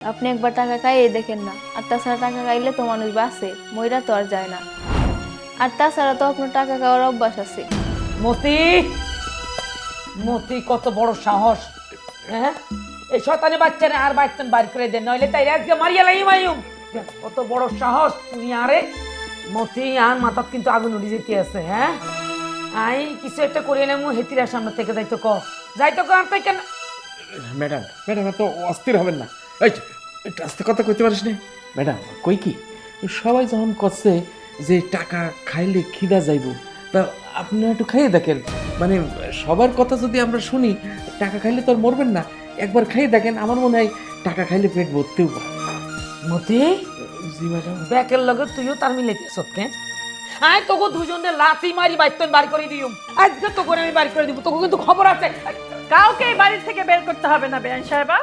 আপনি একবার টাকা খাইয়ে দেখেন না, আর তাছাড়া টাকা খাইলে তো মানুষ বাঁচে, মইরা তো আর যায় না। আর তাছাড়া তো আপনার টাকা খাওয়ার অভ্যাস আছে। মতি, মতি কত বড় সাহস! হ্যাঁ, এই শয়তানি বাচ্চারে আর বাইতেন বাইর করে দেন, নইলে তাই আজকে মারিয়া লাই মাইম। কত বড় সাহস তুমি! আরে মতি, আর মাথাত কিন্তু আগুন উড়ে যেতে আছে। হ্যাঁ, আই কিছু একটা করিয়ে নেমু, হেতিরা সামনে থেকে যাইতো ক, যাইতো ক, আর তাই কেন? ম্যাডাম ম্যাডাম এত অস্থির হবেন না। এই যে, একটু আস্তে কথা কইতে পারিস না ম্যাডাম। কই কি সবাই যখন করছে যে টাকা খাইলে খিদা যাইব, তা আপনারা একটু খাইয়ে দেখেন। মানে সবার কথা যদি আমরা শুনি, টাকা খাইলে তো আর মরবেন না। একবার খাইয়ে দেখেন, আমার মনে হয় টাকা খাইলে পেট ভরতেও পারে। মতি, জি ম্যাডাম। ব্যাকের লগে তুইও তার মিলাইতে সত্যি। আয় তোকে দুজনে লাথি মারি বাইতেন বাড়ি করে দিও, আজকে তোকে আমি বাড়ি করে দিব, তোকে কিন্তু খবর আছে। কাউকে এই বাড়ি থেকে বের করতে হবে না বেআইন সাহেবা।